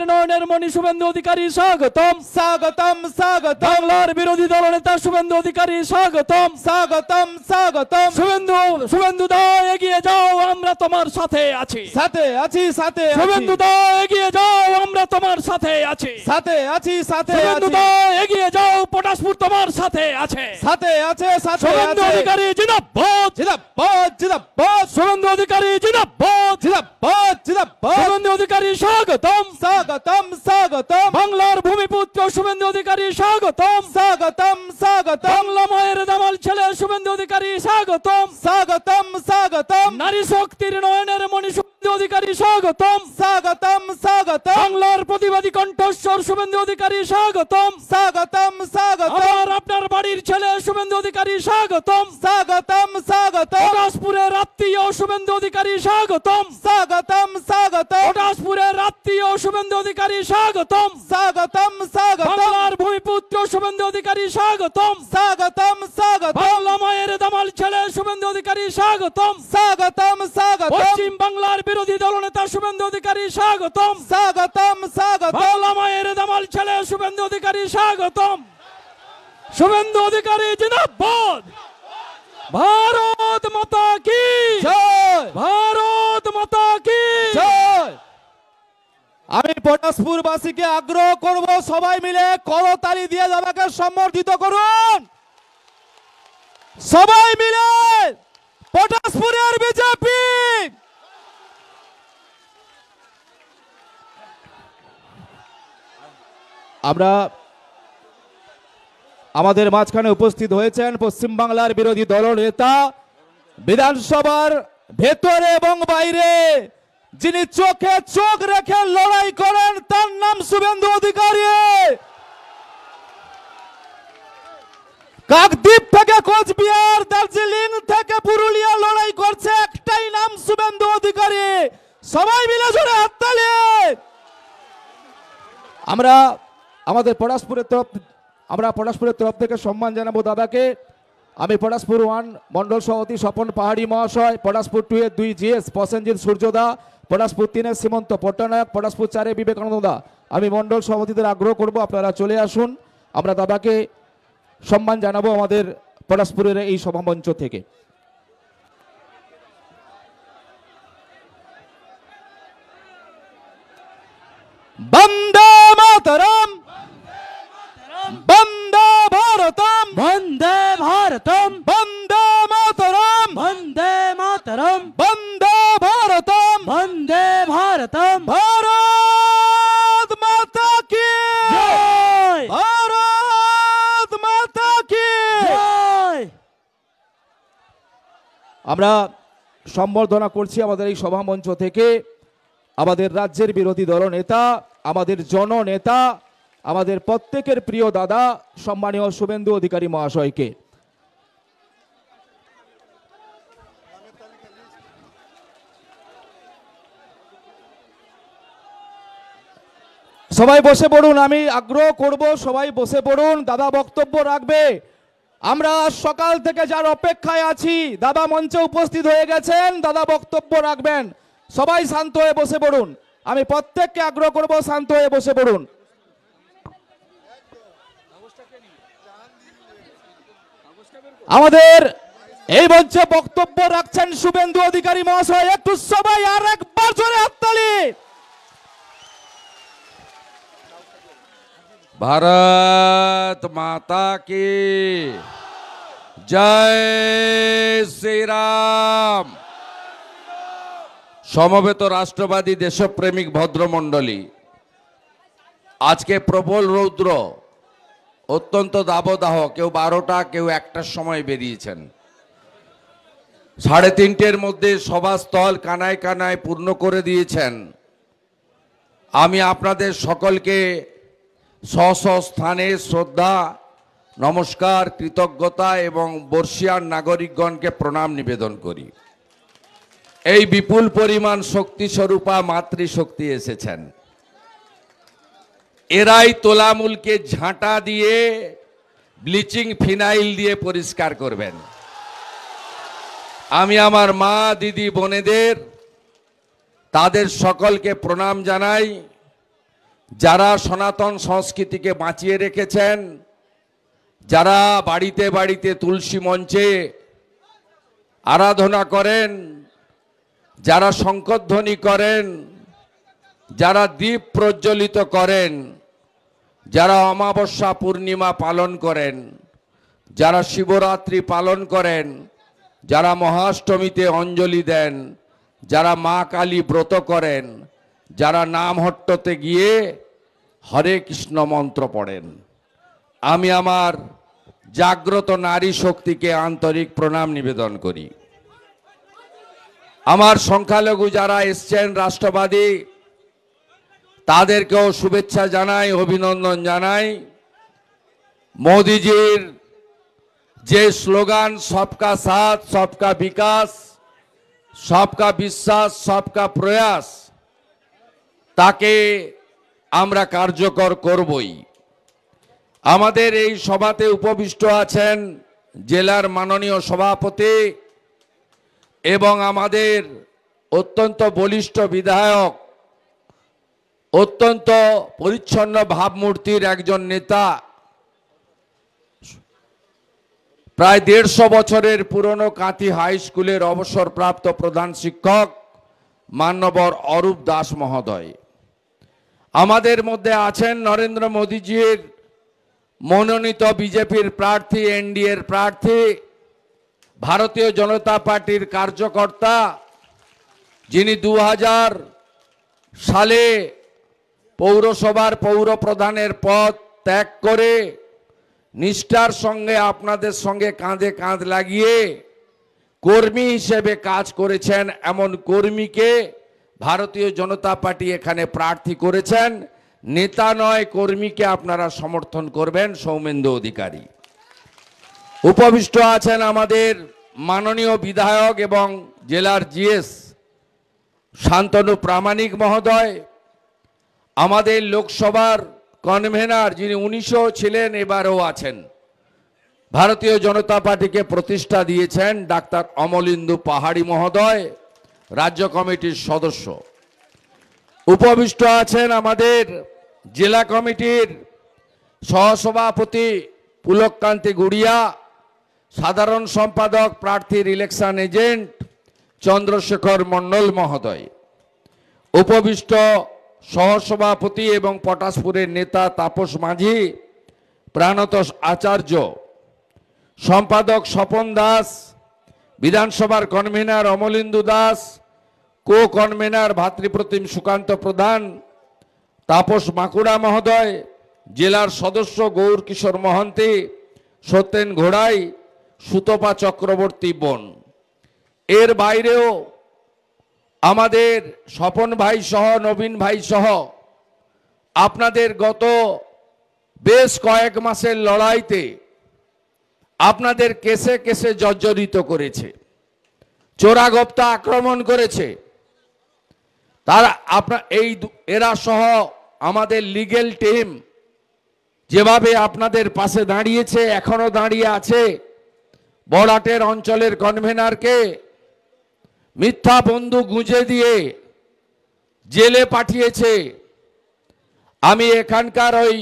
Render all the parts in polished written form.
নয়নের মণি শুভেন্দু অধিকারী স্বাগতম স্বাগতম স্বাগতম বাংলার বিরোধী দলনেতা শুভেন্দু অধিকারী স্বাগতম স্বাগতম স্বাগতম শুভেন্দু দা এগিয়ে যাও আমরা তোমার সাথে আছি সাথে আছি সাথে শুভেন্দু দা এগিয়ে যাও আমরা তোমার সাথে আছি সাথে আছি সাথে শুভেন্দু আছি দা এগিয়ে যাও পটাশপুর তোমার সাথে আছে সাথে আছে সাথে শুভেন্দু আছে অধিকারী জিন্দাবাদ জিন্দাবাদ জিন্দাবাদ শুভেন্দু অধিকারী জিন্দাবাদ জিন্দাবাদ জিন্দাবাদ শুভেন্দু অধিকারী স্বাগতম স্বাগতম স্বাগতম বাংলার ভূমিপুত্র শুভেন্দু অধিকারী স্বাগতম স্বাগতম স্বাগতম বাংলা মায়ের দামাল ছেলে শুভেন্দু অধিকারী স্বাগতম স্বাগতম স্বাগতম নারী শক্তির নয়নের মণি শুভেন্দু অধিকারী স্বাগতম স্বাগতম স্বাগতম বাংলার প্রতিবাদী কণ্ঠস্বর শুভেন্দু অধিকারী স্বাগতম স্বাগতম স্বাগতম আমার আপনার বাড়ির ছেলে শুভেন্দু অধিকারী স্বাগতম স্বাগতম স্বাগতম পটাশপুরের আত্মীয় শুভেন্দু অধিকারী স্বাগতম স্বাগতম স্বাগতম পটাশপুরের আত্মীয় শুভেন্দু অধিকারী স্বাগতম স্বাগতম স্বাগতম বাংলার ভূমিপুত্র শুভেন্দু অধিকারী স্বাগতম স্বাগতম স্বাগতম বাংলা মায়ের দামাল ছেলে শুভেন্দু অধিকারী স্বাগতম স্বাগতম স্বাগতম পশ্চিম বাংলার বিরোধী দলনেতা শুভেন্দু অধিকারী স্বাগতম স্বাগতম স্বাগতম বাংলা মায়ের দামাল ছেলে শুভেন্দু অধিকারী স্বাগতম শুভেন্দু অধিকারী জিন্দাবাদ ভারত মাতা কি জয় ভারত মাতা কি জয় আমি পটাশপুরবাসীকে আগ্রহ করব সবাই মিলে করতালি দিয়ে দাদাকে সম্বর্ধিত করুন সবাই মিলে পটাশপুরের বিজেপি আমরা আমাদের মাঝখানে উপস্থিত হয়েছেন পশ্চিমবাংলার বিরোধী দলনেতা বিধানসভার ভেতরে এবং বাইরে যিনি চোখে চোখ রেখে লড়াই করেন তার নাম শুভেন্দু অধিকারী কাকদ্বীপ থেকে কোচবিহার দার্জিলিং থেকে পুরুলিয়া লড়াই করছে একটাই নাম শুভেন্দু অধিকারী সবাই মিলে জোরে হাততালি আমরা আমাদের পটাশপুরের তরফ থেকে সম্মান জানাবো দাদাকে আমি পটাশপুর 1 মন্ডল সভাপতি স্বপন পাহাড়ি মহাশয় পটাশপুর 2 এর 2 জিএস প্রসেনজিৎ সূর্যদা পটাশপুর 3 এর সীমন্ত পট্টনায়ক পটাশপুর 4 এর বিবেকানন্দ দা আমি মন্ডল সভাপতিদের আগ্রহ করব আপনারা চলে আসুন আমরা দাদাকে সম্মান জানাবো আমাদের পটাশপুরের এই সভামঞ্চ থেকে বন্দে মাতরম বন্দে ভারতম বন্দে ভারতম বন্দে মাতরম বন্দে মাতরম বন্দে ভারতম বন্দে ভারতম ভারত মাতা কি জয় ভারত মাতা কি জয় আমরা সম্বর্ধনা করছি আমাদের এই সভামঞ্চ থেকে আমাদের রাজ্যের বিরোধী দলনেতা আমাদের জননেতা আমাদের প্রত্যেকের প্রিয় দাদা সম্মানীয় শুভেন্দু অধিকারী মহাশয়কে সবাই বসে পড়ুন আমি আগ্রহ করব সবাই বসে পড়ুন দাদা বক্তব্য রাখবে আমরা সকাল থেকে যার অপেক্ষায় আছি দাদা মঞ্চে উপস্থিত হয়ে গেছেন দাদা বক্তব্য রাখবেন সবাই শান্ত হয়ে বসে পড়ুন আমি প্রত্যেককে আগ্রহ করব শান্ত হয়ে বসে পড়ুন আমাদের এই মঞ্চে বক্তব্য রাখছেন শুভেন্দু অধিকারী মহাশয় একটু সবাই আর একবার জোরে হাততালি भारत माता की जय श्री राम সমবেত রাষ্ট্রবাদী দেশপ্রেমিক ভদ্রমণ্ডলী আজকে প্রবল রৌদ্র অত্যন্ত দাবদাহ কেউ 12টা কেউ 1টার সময় বেরিয়েছেন 3:30-এর মধ্যে সভাস্থল কানায় কানায় পূর্ণ করে দিয়েছেন আমি আপনাদের সকলকে স্ব স্থানে শ্রদ্ধা নমস্কার কৃতজ্ঞতা এবং বর্ষিয়ান নাগরিকগণকে প্রণাম নিবেদন করি এই বিপুল পরিমাণ শক্তি স্বরূপা মাতৃশক্তি এসেছেন এরাই তোলামূলকে ঝাঁটা দিয়ে ব্লিচিং ফিনাইল দিয়ে পরিষ্কার করবেন আমি আমার মা দিদি বোনেদের তাদের সকলকে প্রণাম জানাই যারা সনাতন সংস্কৃতিকে বাঁচিয়ে রেখেছেন, যারা বাড়িতে বাড়িতে তুলসী মঞ্চে আরাধনা করেন, যারা শঙ্খধ্বনি করেন, যারা দীপ প্রজ্বলিত করেন, যারা অমাবস্যা পূর্ণিমা পালন করেন, যারা শিবরাত্রি পালন করেন, যারা মহাষ্টমীতে অঞ্জলি দেন, যারা মা কালী ব্রত করেন, যারা নামহট্টতে গিয়ে হরে কৃষ্ণ মন্ত্র পড়েন, আমি আমার জাগ্রত নারী শক্তিকে আন্তরিক প্রণাম নিবেদন করি। আমার সংখ্যালঘু যারা এসছেন রাষ্ট্রবাদী, তাদেরকেও শুভেচ্ছা জানাই, অভিনন্দন জানাই। মোদিজির যে স্লোগান সবকা সাথ সবকা বিকাশ, সবকা বিশ্বাস সবকা প্রয়াস, তাকে আমরা কার্যকর করবই। আমাদের এই সভাতে উপবিষ্ট আছেন জেলার মাননীয় সভাপতি এবং আমাদের অত্যন্ত বলিষ্ঠ বিধায়ক, অত্যন্ত পরিচ্ছন্ন ভাবমূর্তির একজন নেতা, প্রায় 150 বছরের পুরনো কাঁথি হাই স্কুলের অবসরপ্রাপ্ত প্রধান শিক্ষক মান্যবর অরূপ দাস মহোদয়। আমাদের মধ্যে আছেন নরেন্দ্র মোদীজির মনোনীত বিজেপির প্রার্থী, এনডিএর প্রার্থী, ভারতীয় জনতা পার্টির কার্যকর্তা, যিনি 2000 সালে পৌরসভার পৌর প্রধানের পদ ত্যাগ করে নিষ্ঠার সঙ্গে আপনাদের সঙ্গে কাঁধে কাঁধ লাগিয়ে কর্মী হিসেবে কাজ করেছেন, এমন কর্মীকে ভারতীয় জনতা পার্টি এখানে প্রার্থী করেছেন। নেতা নয়, কর্মীকে আপনারা সমর্থন করবেন। সৌমেন্দু অধিকারী উপবিষ্ট আছেন আমাদের মাননীয় বিধায়ক এবং জেলার জিএস শান্তনু প্রামাণিক মহোদয়, আমাদের লোকসভার কনভেনার, যিনি 1900 ছিলেন, এবারেও আছেন, ভারতীয় জনতা পার্টিকে প্রতিষ্ঠা দিয়েছেন ডাক্তার অমলেন্দু পাহাড়ি মহোদয়, রাজ্য কমিটির সদস্য। উপবিষ্ট আছেন আমাদের জেলা কমিটির সহসভাপতি পুলককান্তি গুড়িয়া, সাধারণ সম্পাদক প্রার্থীর ইলেকশন এজেন্ট চন্দ্রশেখর মণ্ডল মহোদয়। উপবিষ্ট সহসভাপতি এবং পটাশপুরের নেতা তাপস মাঝি, প্রাণত আচার্য, সম্পাদক স্বপন দাস, বিধানসভার convener Amalendu Das, co convener ভাতৃপ্রতিম সুকান্ত প্রধান, তাপস মাকুড়া মহোদয়, জেলার সদস্য গৌর কিশোর মহন্তি, সত্যেন ঘোড়াই, সুতপা চক্রবর্তী বোন। এর বাইরেও আমাদের স্বপন ভাই সহ, নবীন ভাই সহ আপনাদের গত বেশ কয়েক মাসের লড়াইতে আপনাদের কেসে কেসে জর্জরিত করেছে, চোরাগোপ্তা আক্রমণ করেছে। তারা এরা সহ আমাদের লিগেল টিম যেভাবে আপনাদের পাশে দাঁড়িয়েছে, এখনো দাঁড়িয়ে আছে, বড়াটের অঞ্চলের কনভেনারকে মিথ্যা বন্দুক গুঁজে দিয়ে জেলে পাঠিয়েছে। আমি এখানকার ওই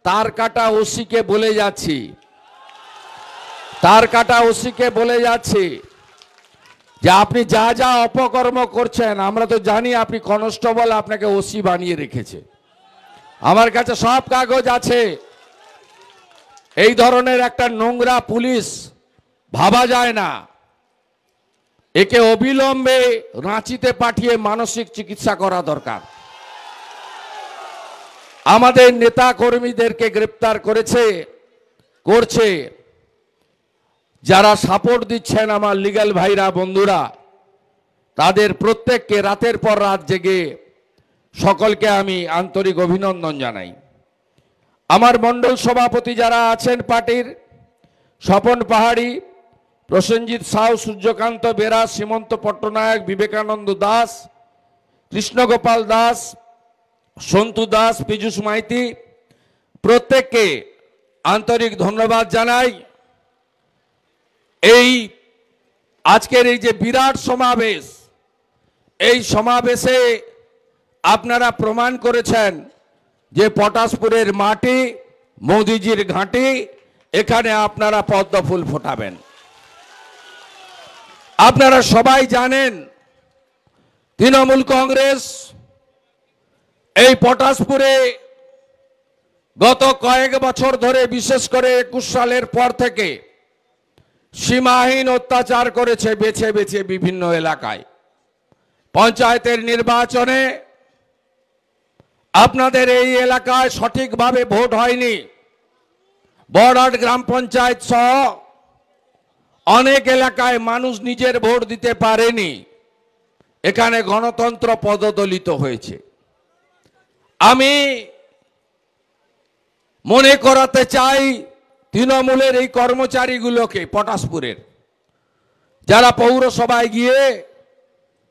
তারকাটা ওসিকে বলে যাচ্ছি, যে আপনি যা যা অপকর্ম করছেন, আমরা তো জানি আপনি কনস্টেবল, আপনাকে ওসি বানিয়ে রেখেছে। আমার কাছে সব কাগজ আছে। এই ধরনের একটা নোংরা পুলিশ ভাবা যায় না। একে অবিলম্বে রাঁচিতে পাঠিয়ে মানসিক চিকিৎসা করা দরকার। আমাদের নেতা কর্মীদেরকে গ্রেপ্তার করছে। যারা সাপোর্ট দিচ্ছেন আমার লিগ্যাল ভাইরা, বন্ধুরা, তাদের প্রত্যেককে রাতের পর রাত জেগে সকলকে আমি আন্তরিক অভিনন্দন জানাই। আমার মণ্ডল সভাপতি যারা আছেন পার্টির, স্বপন পাহাড়ি, প্রসেনজিৎ সাউ, সূর্যকান্ত বেরা, সীমন্ত পট্টনায়ক, বিবেকানন্দ দাস, কৃষ্ণগোপাল দাস, সন্তু দাস, পীযুষ মাইতি, প্রত্যেককে আন্তরিক ধন্যবাদ জানাই। আজকের এই যে বিরাট সমাবেশ, এই সমাবেশে আপনারা প্রমাণ করেছেন যে পটাশপুরের মাটি মোদিজির ঘাঁটি, এখানে আপনারা পদ্ম ফুল ফোটাবেন। আপনারা সবাই জানেন তৃণমূল কংগ্রেস এই পটাশপুরে গত কয়েক বছর ধরে, বিশেষ করে 21 সালের পর থেকে সীমাহীন অত্যাচার করেছে বেছে বেছে বিভিন্ন এলাকায়। পঞ্চায়েতের নির্বাচনে আপনাদের এই এলাকায় সঠিকভাবে ভোট হয়নি। বড়াট গ্রাম পঞ্চায়েত সহ অনেক এলাকায় মানুষ নিজের ভোট দিতে পারেনি। এখানে গণতন্ত্র পদদলিত হয়েছে। আমি মনে করাতে চাই তৃণমূলের এই কর্মচারীগুলোকে, পটাশপুরের যারা পৌরসভায় গিয়ে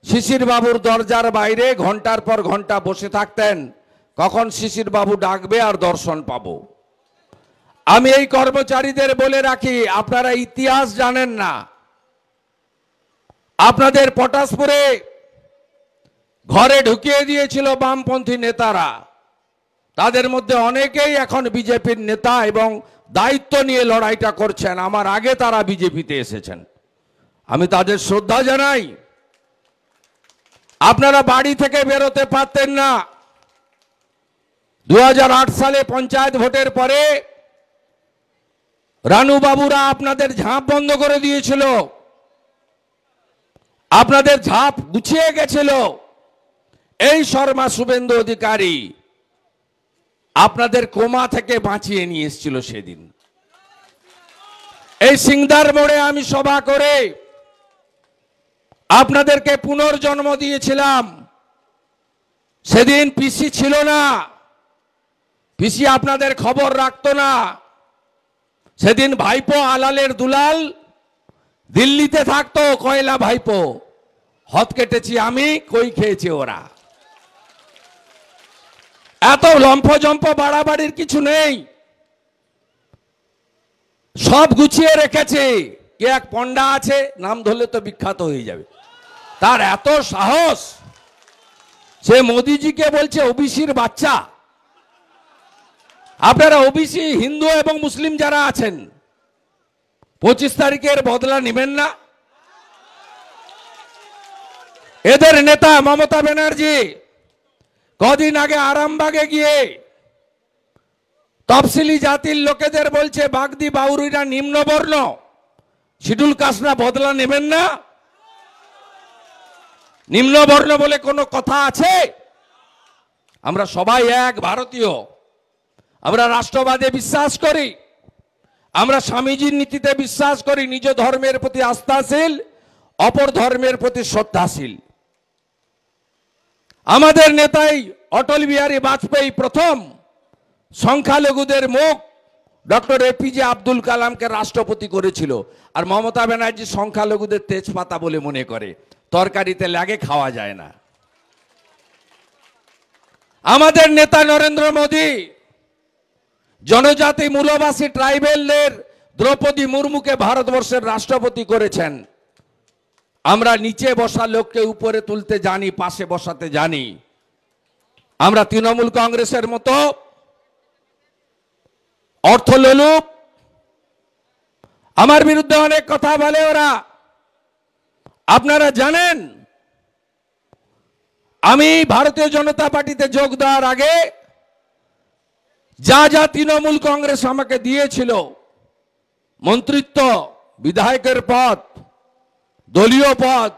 শিশির বাবুর দরজার বাইরে ঘন্টার পর ঘন্টা বসে থাকতেন, কখন শিশির বাবু ডাকবে আর দর্শন পাবো। আমি এই কর্মচারীদের বলে রাখি, আপনারা ইতিহাস জানেন না। আপনাদের পটাশপুরে ঘরে ঢুকিয়ে দিয়েছিল বামপন্থী নেতারা। তাদের মধ্যে অনেকেই এখন বিজেপির নেতা এবং দায়িত্ব নিয়ে লড়াইটা করছেন। আমার আগে তারা বিজেপিতে এসেছেন, আমি তাদের শ্রদ্ধা জানাই। আপনারা বাড়ি থেকে বেরোতে পারতেন না। 2008 সালে পঞ্চায়েত ভোটের পরে রানু বাবুরা আপনাদের ঝাঁপ বন্ধ করে দিয়েছিল, আপনাদের ঝাঁপ গুছিয়ে গেছিল। এই শর্মা শুভেন্দু অধিকারী আপনাদের কোমা থেকে বাঁচিয়ে নিয়ে এসেছিল সেদিন। এই সিংদার মোড়ে আমি সভা করে আপনাদেরকে পুনর্জন্ম দিয়েছিলাম। সেদিন পিসি ছিল না, পিসি আপনাদের খবর রাখতো না। সেদিন ভাইপো আলালের দুলাল দিল্লিতে থাকতো, কয়লা ভাইপো। হত কেটেছি আমি, কই খেয়েছে ওরা। এত লম্ফজম্প বাড়াবাড়ির কিছু নেই, সব গুছিয়ে রেখেছে। কে এক পণ্ডা আছে, নাম ধরলে তো বিখ্যাত হয়ে যাবে, তার এত সাহস, সে মোদিজিকে বলছে ওবিসির বাচ্চা। আপনারা ওবিসি হিন্দু এবং মুসলিম যারা আছেন 25 তারিখের বদলা নেবেন না? এদের নেতা মমতা ব্যানার্জি কদিন আগে আরামবাগে গিয়ে তফসিলি জাতির লোকেদের বলছে বাগদি বাউরিরা নিম্নবর্ণ, শিডিউল কাস্টরা বদলা নেবেন না। নিম্নবর্ণ বলে কোনো কথা আছে? আমরা সবাই এক ভারতীয়, আমরা রাষ্ট্রবাদে বিশ্বাস করি, আমরা স্বামীজির নীতিতে বিশ্বাস করি, নিজ ধর্মের প্রতি আস্থাশীল, অপর ধর্মের প্রতি শ্রদ্ধাশীল। আমাদের নেতাই অটল বিহারী বাজপেয়ী প্রথম সংখ্যালঘুদের মুখ ডক্টর এপিজে আব্দুল কালামকে রাষ্ট্রপতি করেছিল। আর মমতা ব্যানার্জি সংখ্যালঘুদের তেজপাতা বলে মনে করে, তরকারিতে লাগে, খাওয়া যায় না। আমাদের নেতা নরেন্দ্র মোদী জনজাতি মূলবাসী ট্রাইবেলদের দ্রৌপদী মুর্মুকে ভারতবর্ষের রাষ্ট্রপতি করেছেন। আমরা নিচে বসা লোককে উপরে তুলতে জানি, পাশে বসাতে জানি। আমরা তৃণমূল কংগ্রেসের মতো অর্থলোলুপ, আমার বিরুদ্ধে অনেক কথা বলে ওরা। আপনারা জানেন আমি ভারতীয় জনতা পার্টিতে যোগ দেওয়ার আগে যা যা তৃণমূল কংগ্রেস আমাকে দিয়েছিল, মন্ত্রিত্ব, বিধায়কের পদ, দলীয় পদ,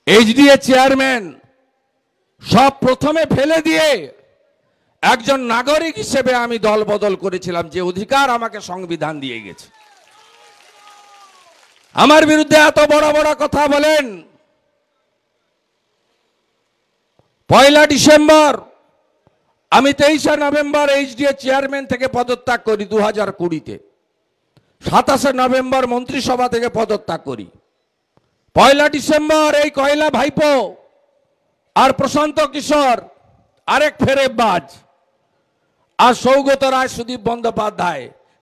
এইচডিএ চেয়ারম্যান, সব প্রথমে ফেলে দিয়ে একজন নাগরিক হিসেবে আমি দল বদল করেছিলাম, যে অধিকার আমাকে সংবিধান দিয়ে গেছে। আমার বিরুদ্ধে এত বড় বড় কথা বলেন। 1 ডিসেম্বর আমি 23 নভেম্বর এইচডিএ চেয়ারম্যান থেকে পদত্যাগ করি 2020-তে। 27 নভেম্বর মন্ত্রিসভা থেকে পদত্যাগ করি। 1 ডিসেম্বর এই কয়লা ভাইপো আর প্রশান্ত কিশোর আরেক ফেরেববাজ আর সৌগত রায়, সুদীপ বন্দ্যোপাধ্যায়